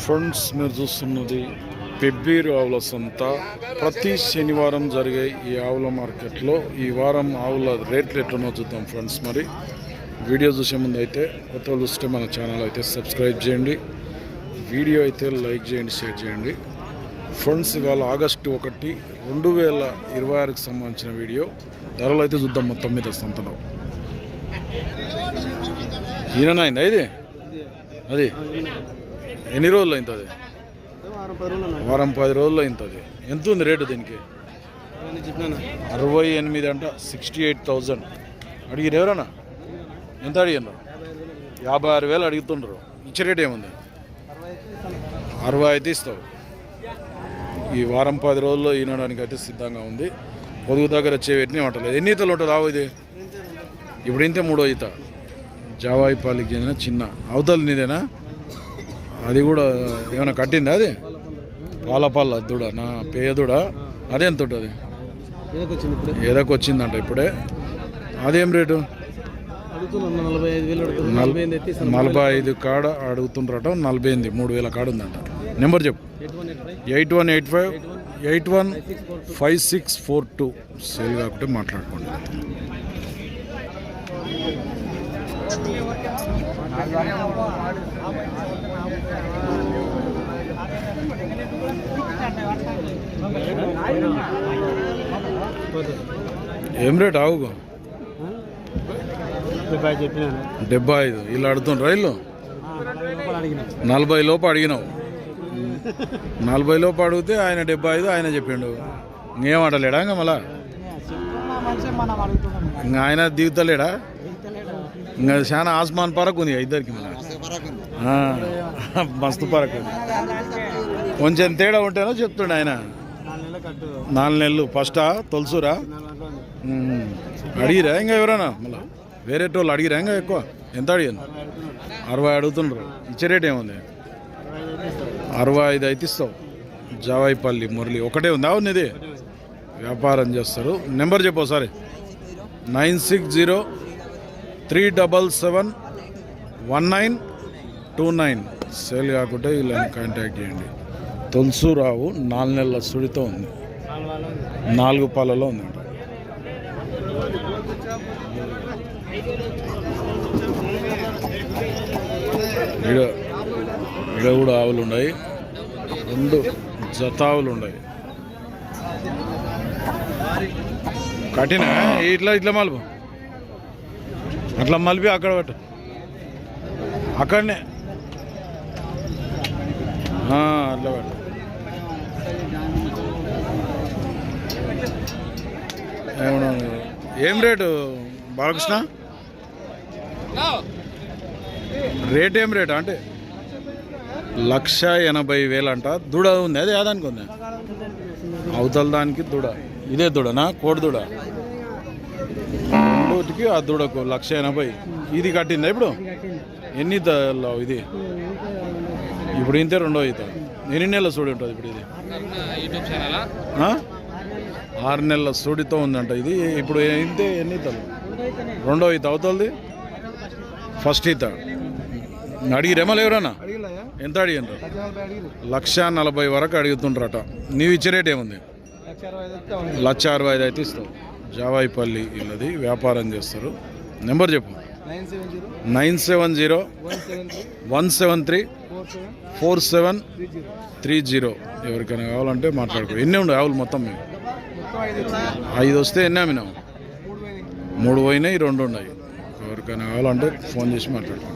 Friends, మీరు చూస్తున్నది పెబ్బేరు ఆవుల సంత. ప్రతి శనివారం జరిగే ఈ ఆవుల మార్కెట్లో ఈ వారం ఆవుల రేట్లు ఎట్లనో చూద్దాం ఫ్రెండ్స్. మరి వీడియో చూసే ముందు అయితే కొత్త చూస్తే మన ఛానల్ అయితే సబ్స్క్రైబ్ చేయండి, వీడియో అయితే లైక్ చేయండి, షేర్ చేయండి ఫ్రెండ్స్. ఇవాళ ఆగస్టు 1, 2026కి సంబంధించిన వీడియో. ధరలు అయితే చూద్దాం మొత్తం మీద సంతలో. ఈయనైంది ఇది, అది ఎన్ని రోజులు అయింది? అది వారం 10 రోజులు అయింది. అది ఎంత ఉంది రేటు దీనికి? 68 అంట, 68,000 అడిగిరు. ఎవరన్నా ఎంత అడిగినారు? 56,000 అడుగుతుండ్రు. ఇచ్చే రేట్ ఏముంది? 60 అయితే ఇస్తావు. ఈ వారం 10 రోజుల్లో ఈనడానికి అయితే సిద్ధంగా ఉంది. పొదుగు దగ్గర వచ్చే వెట్టినే ఉంటలేదు. ఎన్ని ఈతలు ఉంటుంది ఆవు ఇది? ఇప్పుడు ఇంతే 3వ ఈత. జావాయిపాలికి చెందిన చిన్న అవతల నీదేనా? అది కూడా ఏమైనా కట్టిందా? అది పాల దూడ నా పేదూడ. అదేంత ఉంటుంది? ఏదకొచ్చిందంట ఇప్పుడే. అదేం రేటు? 45 కాడ అడుగుతుండ్రట. 48, 3,000 కాడ ఉందంట. నెంబర్ చెప్పు. 8185815642. సేల్ కాకుంటే మాట్లాడుకోండి. ఏం రేట్ ఆవుకు? 75. వీళ్ళు అడుగుతుండ్రా? వీళ్ళు 40 లోపు అడిగినావు. 40 లోపు అడిగితే ఆయన 75 ఆయన చెప్పిండు. ఇంకేమంటలేడా? ఇంకా మళ్ళా ఇంకా ఆయన దిగుతలేడా? ఇంకా చాలా ఆస్మాన్ పరకు ఉంది ఇద్దరికి. మళ్ళీ మస్తు పరకు ఉంది. కొంచెం తేడా ఉంటేనో చెప్తుండే ఆయన. 4 నెలలు ఫస్టా తొలుసురా అడిగిరా? ఇంకా ఎవరైనా మళ్ళీ వేరే వాళ్ళు అడిగిరా? ఇంకా ఎక్కువ ఎంత అడిగాను? 60 అడుగుతుండ్రు. ఇచ్చే రేట్ ఏముంది? 65 అయితే ఇస్తావు. జావాయిపల్లి మురళి ఒకటే ఉంది. అవును, ఇది వ్యాపారం చేస్తారు. నెంబర్ చెప్పు ఒకసారి. 9603771929. సేల్ కాకుంటే వీళ్ళని కాంటాక్ట్ చేయండి. తొలసూరావు 4 నెలల సుడితో ఉంది. 4 పాలలో ఉందంట. ఇక్కడ కూడా ఆవులు ఉన్నాయి. 2 జత ఆవులు ఉన్నాయి. కట్టినా ఇట్లా మలుపు, అట్లా మలిపి అక్కడ పెట్టు. అక్కడనే అట్లా పెట్టు. ఏమన్నా ఏం రేటు బాలకృష్ణ? రేట్ ఏం రేటు అంటే? 1,80,000 అంట. దూడ ఉంది. అది ఏదానికి ఉంది? అవతల దానికి దూడ. ఇదే దూడనా? కోడి దూడ. రెండుకి ఆ దూడకు 1,80,000. ఇది కట్టిందా ఇప్పుడు? ఎన్ని ఇది? ఇప్పుడు ఇంతే 2వ ఈత. ఎన్ని నెలల సూడి ఉంటుంది ఇప్పుడు? ఇది 6 నెలల సూడితో ఉందంట. ఇది ఇప్పుడు ఇంతే. ఎన్ని ఈతలు? 2వ ఈత. అవతలది ఫస్ట్ ఈత. అడిగిరేమో ఎవరన్నా? ఎంత అడిగారు? 1,40,000 వరకు అడుగుతుండ్రట. నీవు ఇచ్చే రేట్ ఏముంది? 1,65,000 అయితే ఇస్తావు. జావాయిపల్లి వీళ్ళది వ్యాపారం చేస్తారు. నెంబర్ చెప్పు. 9701734730. ఎవరికైనా కావాలంటే మాట్లాడుకో. ఎన్ని ఉండవు ఆవులు మొత్తం? 5 వస్తే ఎన్ని అమ్మినావు? 3 పోయినాయి, 2 ఉన్నాయి. ఎవరికైనా కావాలంటే ఫోన్ చేసి మాట్లాడుకో.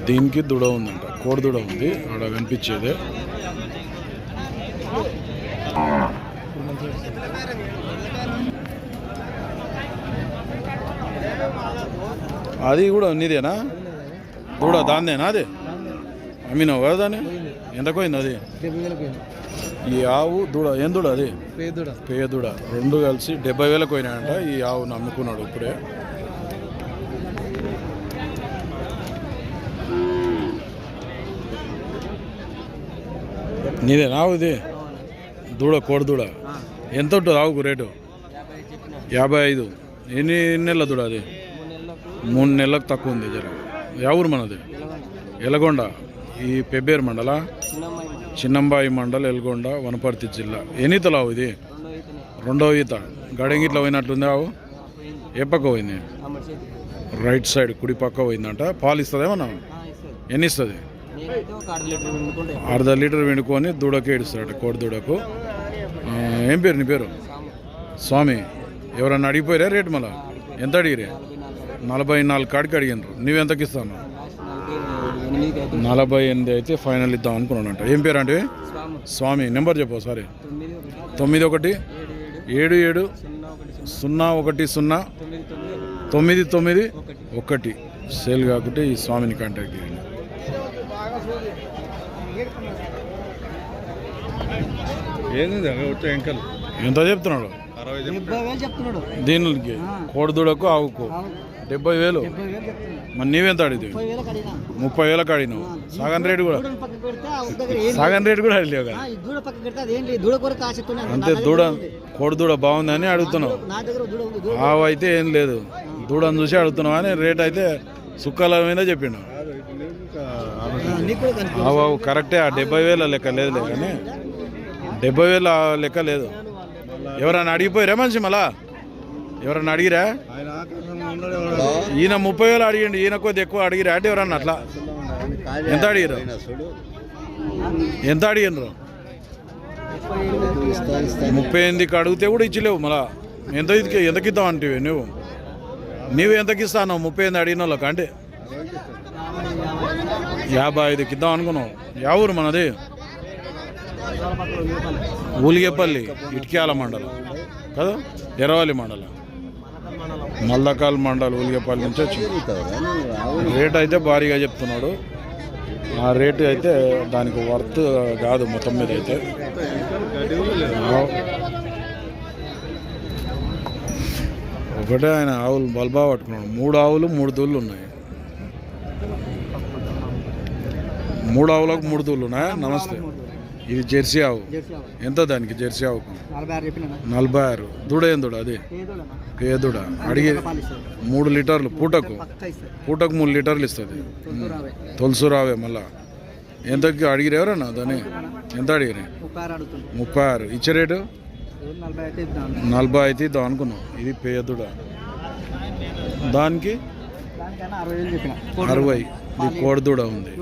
దీనికి దూడ ఉందంట. కోడి దూడ ఉంది అక్కడ కనిపించేదే. అది కూడా నీదేనా దూడ? దాన్నేనా? అది అమ్మినావు కదా దాన్ని? ఎంతకు పోయింది అది? ఈ ఆవు దూడ ఏం దూడ? అది పేదూడ. 2 కలిసి 70,000 పోయినాయంట. ఈ ఆవును అమ్ముకున్నాడు ఇప్పుడే. నీదేనా ఆవు ఇది? దూడ, కోడి దూడ. ఎంత ఉంటుంది ఆవుకు రేటు? 55. ఎన్ని నెలల దూడ అది? 3 నెలలకు తక్కువ ఉంది. జర ఎవరు మనది ఎలగొండ ఈ పెబ్బేరు మండల చిన్నంబాయి మండల్ ఎలగొండ వనపర్తి జిల్లా ఎన్ని ఈతలావు ఇది రెండవ ఈత గడంగిట్లా పోయినట్లుంది ఆవు ఏ పక్క పోయింది రైట్ సైడ్ కుడి పక్క పోయిందంట పాలు ఇస్తుందేమన్నా ఎన్ని ఇస్తుంది అర్ధ లీటర్ వెండుకొని దూడకే ఇడుస్తాడట కోడి దూడకు ఏం పేరు నీ పేరు స్వామి ఎవరన్నా అడిగిపోయారా రేటు మళ్ళా ఎంత అడిగిరే 44 కాడికి అడిగినారు నువ్వెంతకి ఇస్తాను 48 అయితే ఫైనల్ ఇద్దాం అనుకున్నానంట ఏం పేరు అంటే స్వామి నెంబర్ చెప్పు సరే 9170109991 సేల్ కాకుంటే ఈ స్వామిని కాంటాక్ట్ చేయండి. ఎంత చెప్తున్నాడు దీనికి కోడిదూడకు ఆవుకు 70,000. మరి నీవెంత అడిగితే 30,000 అడిగినావు. సగం రేటు కూడా అడిగావు కదా అంతే. కోడిదూడ బాగుందని అడుగుతున్నావు. ఆవు అయితే ఏం లేదు, దూడని చూసి అడుగుతున్నావు అని రేట్ అయితే సుక్కల మీద చెప్పిండు. ఆవు కరెక్టే. ఆ 70,000 లెక్క లేదులే కానీ 70,000 లెక్క లేదు. ఎవరన్నా అడిగిపోయారా మనిషి మళ్ళా ఎవరన్నా అడిగిరా? ఈయన 30,000 అడిగిండు, ఈయన కొద్ది ఎక్కువ అడిగిరా అంటే ఎవరన్నా అట్లా? ఎంత అడిగిరు? ఎంత అడిగినరు? 38కి అడిగితే కూడా ఇచ్చలేవు. మళ్ళా ఎంతకి ఇద్దాం అంటే నువ్వు ఎంతకి ఇస్తాను? 38 అడిగిన వాళ్ళకి అంటే 55కి ఇద్దాం అనుకున్నావు. ఎవరు మనది? ఊలిగేపల్లి ఇటుక్యాల మండలం కదా, ఎర్రవల్లి మండలం, మల్దకాల్ మండలం, ఊలిగేపల్లి నుంచి వచ్చి రేట్ అయితే భారీగా చెప్తున్నాడు. ఆ రేటు అయితే దానికి వర్త్ కాదు మొత్తం మీద అయితే. ఒకటే ఆయన ఆవులు బల్బా పట్టుకున్నాడు. 3 ఆవులు 3 దూళ్ళు ఉన్నాయి. 3 ఆవులకు 3 దూళ్ళు ఉన్నాయా? నమస్తే. ఇది జెర్సీ ఆవు. ఎంత దానికి జెర్సీ ఆవుకు? 46. దూడ ఏం దూడ? అది పేదూడ. అడిగి 3 లీటర్లు పూటకు 3 లీటర్లు ఇస్తుంది. తొలుసు రావే. మళ్ళా ఎంతకి అడిగిరు ఎవరన్నా? దాన్ని ఎంత అడిగిరే? 36. ఇచ్చే రేటు 40 అయితే ఇద్దాం అనుకున్నాం. ఇది పేదూడ. దానికి 60. ఇది కోడిదూడ ఉంది.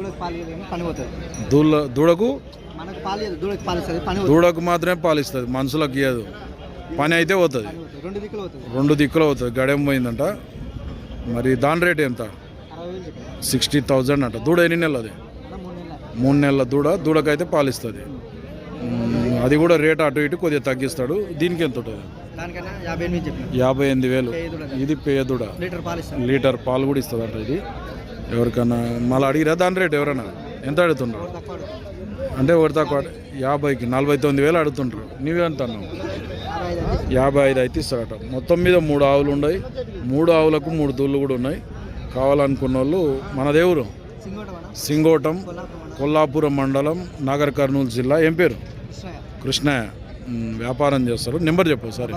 దూడకు మాత్రమే పాలిస్తుంది, మనుషులకు ఇయ్యదు. పని అయితే పోతుంది, 2 దిక్కులు అవుతుంది. గడెం పోయిందంట. మరి దాని రేట్ ఎంత? 60,000 అంట. దూడ ఎన్ని నెలలు? అది 3 నెలల దూడ. దూడకైతే పాలిస్తుంది. అది కూడా రేట్ అటు ఇటు కొద్దిగా తగ్గిస్తాడు. దీనికి ఎంత ఉంటుంది? 58,000. ఇది పేదూడ. లీటర్ పాలు కూడా ఇస్తుంది అంట. ఇది ఎవరికన్నా మళ్ళీ అడిగిరా దాని రేట్? ఎవరన్నా ఎంత అడుగుతున్నారు అంటే? ఒకటి తక్కువ 50కి 49,000 అడుగుతుంటారు. నువ్వెంత అన్నావు? 55 అయితే ఇస్తారట. మొత్తం మీద 3 ఆవులు ఉన్నాయి. 3 ఆవులకు 3 దూళ్ళు కూడా ఉన్నాయి. కావాలనుకున్న వాళ్ళు మన దేవురు సింగోటం, కొల్లాపురం మండలం, నాగర్ కర్నూలు జిల్లా. ఏం పేరు? కృష్ణయ్య. వ్యాపారం చేస్తారు. నెంబర్ చెప్పు సరే.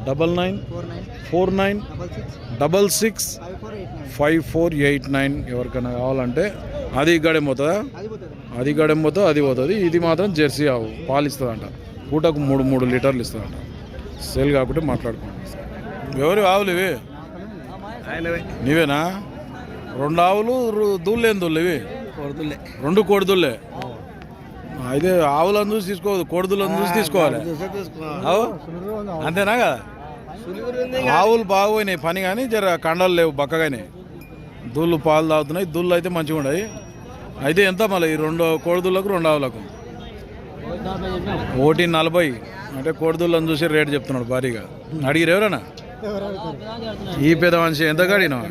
9949665489. ఎవరికైనా కావాలంటే అది గడెం పోతుందా? అది గడెం పోతుంది, అది పోతుంది. ఇది మాత్రం జెర్సీ ఆవు పాలు ఇస్తుందంట. పూటకు 3 లీటర్లు ఇస్తుందంట. సేల్ కాకుంటే మాట్లాడుకోండి. ఎవరు ఆవులు ఇవి? నీవేనా? 2 ఆవులు దూళ్ళు. ఏం దూళ్ళు ఇవి? 2 కోడిదూళ్ళే. అయితే ఆవులను చూసి తీసుకోవద్దు, కోడిదూళ్ళను చూసి తీసుకోవాలి. అంతేనా కదా? ఆవులు బాగుపోయినాయి పని, కానీ జర కండలు లేవు, బక్కగానే. దూళ్ళు పాలు తాగుతున్నాయి. దూళ్ళు అయితే మంచిగా ఉన్నాయి. అయితే ఎంత మళ్ళీ ఈ 2 కోడిదూళ్ళకు 2 ఆవులకు? 140. అంటే కోడిదూళ్ళని చూసి రేటు చెప్తున్నాడు భారీగా. అడిగిరు ఎవరన్నా? ఈ పెద్ద మనిషి ఎంత అడిగినావు?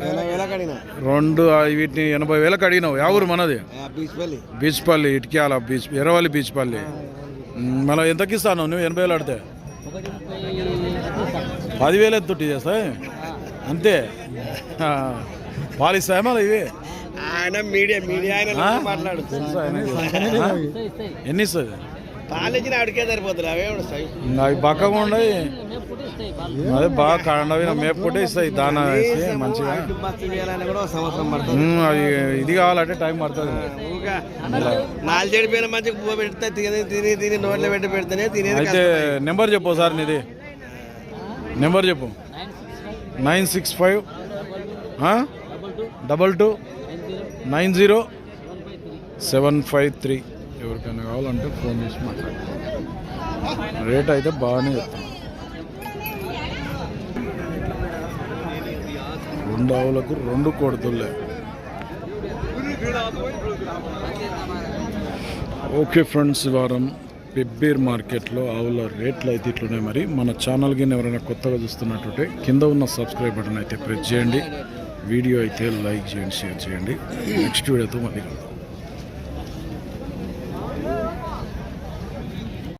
2 వీటిని 80,000 అడిగినావు. ఎవరు మనది? బీచ్పల్లి ఇటుక్యాల బీచ్, ఎర్రవల్లి బీచ్పల్లి. మళ్ళీ ఎంతకి ఇస్తాను నువ్వు? 80,000 అడితే 10,000 ఎత్తుట్టి చేస్తాయి అంతే. పాలిస్తాయా మళ్ళీ ఇవి? ఎన్ని ఇస్తుంది? పాలించిన ఆడికే సరిపోతుంది అవే వస్తాయి. అవి బక్కగా ఉండయి, అదే బాగా కండవి మేపుకుంటే ఇస్తాయి దానా వేసి మంచిగా. బస్సు చేయాలని కూడా ఒక సంవత్సరం పడుతుంది. అవి ఇది కావాలంటే టైం పడుతుంది. నాలుగు చెడిపోయిన మంచిగా పువ్వు పెడితే తిని తిని నోట్లో పెట్టి పెడితేనే తినేది. అయితే నెంబర్ చెప్పు సార్, నీది నెంబర్ చెప్పు. 965 22 90 753. ఎవరికైనా కావాలంటే ఫోన్ చేసి మాట్లాడండి. రేట్ అయితే బాగానే చెప్తాను. 2 ఆవులకు 2 కొడుతులే. ఓకే ఫ్రెండ్స్, ఈ వారం పెబ్బేర్ మార్కెట్లో ఆవుల రేట్లు అయితే ఇట్లున్నాయి. మరి మన ఛానల్కి ఎవరైనా కొత్తగా చూస్తున్నట్టుంటే కింద ఉన్న సబ్స్క్రైబ్ బటన్ అయితే ప్రెస్ చేయండి. వీడియో అయితే లైక్ చేయండి, షేర్ చేయండి. నెక్స్ట్ వీడియోతో మళ్ళీ కలుద్దాం.